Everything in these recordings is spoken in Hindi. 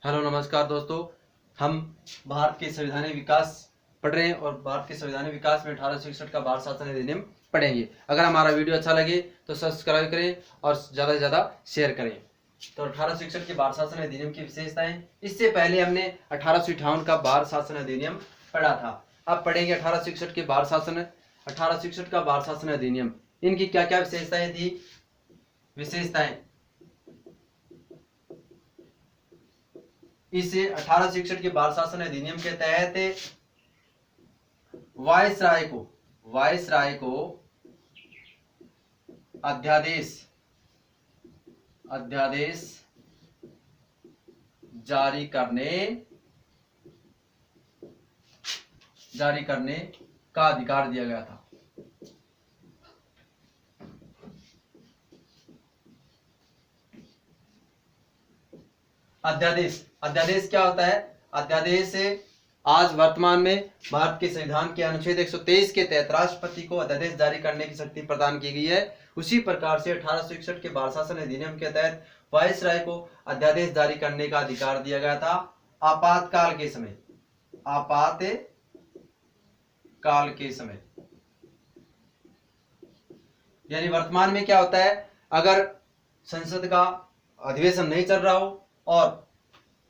हेलो नमस्कार दोस्तों, हम भारत के संवैधानिक विकास पढ़ रहे हैं और भारत के संवैधानिक विकास में 1861 का भारत शासन अधिनियम पढ़ेंगे। अगर हमारा वीडियो अच्छा लगे तो सब्सक्राइब करें और ज़्यादा से ज़्यादा शेयर करें। तो 1861 के भारत शासन अधिनियम की विशेषताएं, इससे पहले हमने 1858 का भारत शासन अधिनियम पढ़ा था। अब पढ़ेंगे 1861 के भारत शासन 1861 का भारत शासन अधिनियम। इनकी क्या क्या विशेषताएं थी। विशेषताएं, इस 1861 के भारत शासन अधिनियम के तहत वायसराय को अध्यादेश जारी करने का अधिकार दिया गया था। अध्यादेश क्या होता है? अध्यादेश आज वर्तमान में भारत के संविधान के अनुच्छेद 123 के तहत राष्ट्रपति को अध्यादेश जारी करने की शक्ति प्रदान की गई है। उसी प्रकार से 1861 के भारत शासन अधिनियम के तहत वायसराय को अध्यादेश जारी करने का अधिकार दिया गया था। आपातकाल के समय यानी वर्तमान में क्या होता है, अगर संसद का अधिवेशन नहीं चल रहा हो और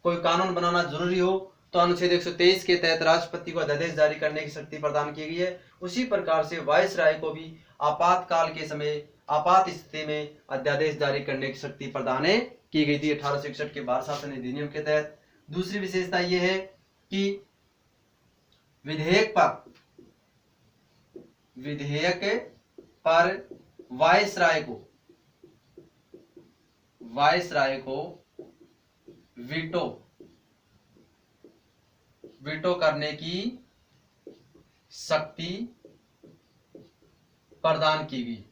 कोई कानून बनाना जरूरी हो तो अनुच्छेद 123 के तहत राष्ट्रपति को अध्यादेश जारी करने की शक्ति प्रदान की गई है। उसी प्रकार से वायसराय को भी आपातकाल के समय आपात स्थिति में अध्यादेश जारी करने की शक्ति प्रदान की गई थी 1861 के भारत शासन अधिनियम के तहत। दूसरी विशेषता यह है कि विधेयक पर वायसराय को वीटो करने की शक्ति प्रदान की गई।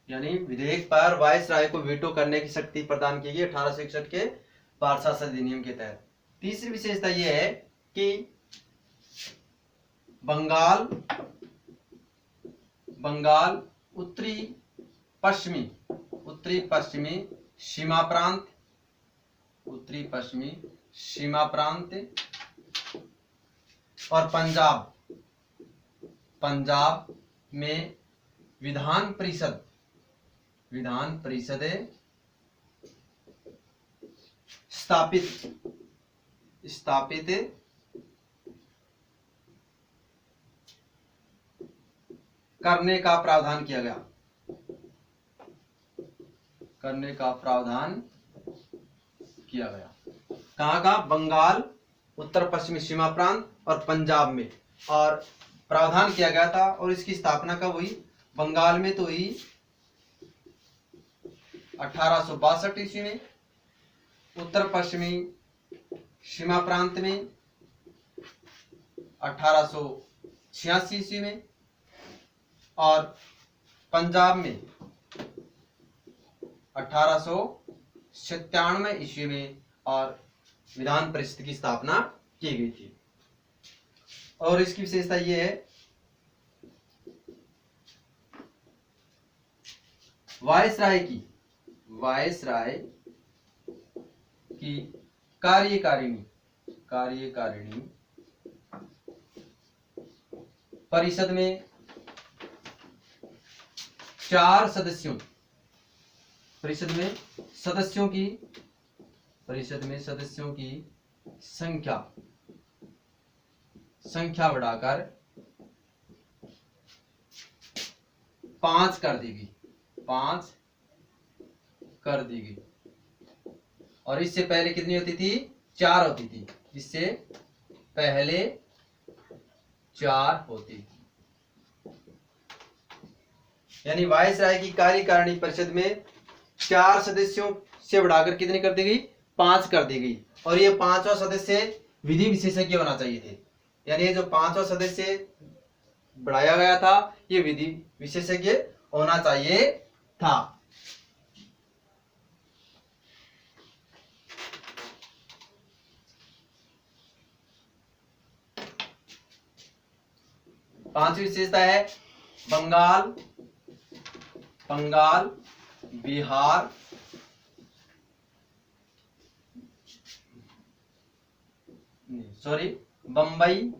यानी विधेयक पर वायसराय को वीटो करने की शक्ति प्रदान की गई 1861 के भारत शासन अधिनियम के तहत। तीसरी विशेषता यह है कि बंगाल उत्तरी पश्चिमी सीमा प्रांत और पंजाब में विधान परिषद स्थापित करने का प्रावधान किया गया। कहाँ का? बंगाल उत्तर पश्चिमी सीमा प्रांत और पंजाब में, और प्रावधान किया गया था। और इसकी स्थापना कब हुई? बंगाल में तो हुई 1862 ईस्वी में, उत्तर पश्चिमी सीमा प्रांत में 1886 ईस्वी में, और पंजाब में 1897 ईस्वी में, और विधान परिषद की स्थापना की गई थी। और इसकी विशेषता यह है, वायसराय की कार्यकारिणी परिषद में 4 सदस्यों की संख्या बढ़ाकर 5 कर दी गई। और इससे पहले कितनी होती थी? 4 होती थी। इससे पहले 4 होती थी। यानी वायसराय की कार्यकारिणी परिषद में 4 सदस्यों से बढ़ाकर कितनी कर दी गई? 5 कर दी गई। और ये 5वां सदस्य विधि विशेषज्ञ होना चाहिए थे। यानी ये जो 5वां सदस्य बढ़ाया गया था, ये विधि विशेषज्ञ होना चाहिए था। पांचवी विशेषता है बंगाल, बिहार, सॉरी, बंबई,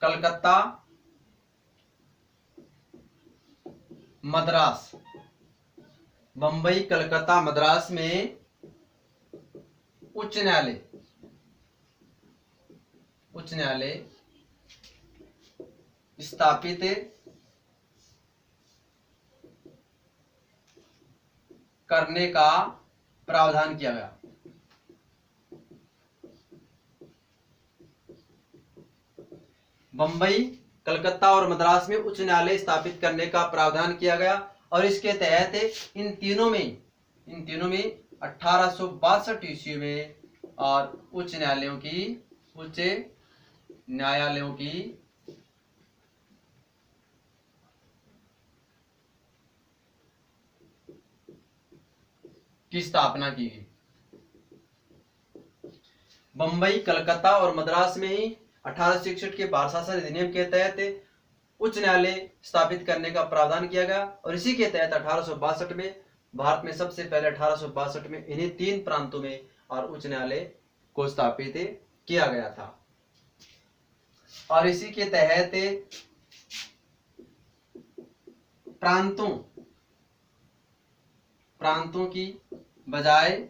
कलकत्ता, मद्रास। बंबई, कलकत्ता, मद्रास में उच्च न्यायालय स्थापित करने का प्रावधान किया गया। बंबई, कलकत्ता और मद्रास में उच्च न्यायालय स्थापित करने का प्रावधान किया गया और इसके तहत इन तीनों में 1862 ईस्वी में और उच्च न्यायालयों की स्थापना की गई। बंबई, कलकत्ता और मद्रास में ही 1861 के भारत शासन अधिनियम के तहत उच्च न्यायालय स्थापित करने का प्रावधान किया गया और इसी के तहत 1862 में भारत में सबसे पहले 1862 में इन्हीं 3 प्रांतों में और उच्च न्यायालय को स्थापित किया गया था। और इसी के तहत प्रांतों की बजाय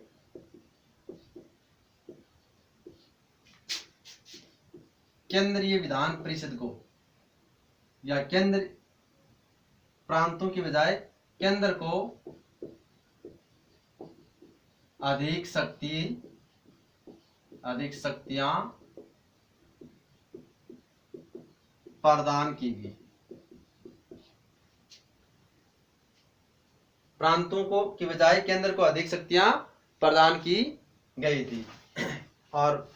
केंद्रीय विधान परिषद को या प्रांतों की बजाय केंद्र को अधिक शक्तियां प्रदान की गई। प्रांतों को की बजाय केंद्र को अधिक शक्तियां प्रदान की गई थी। और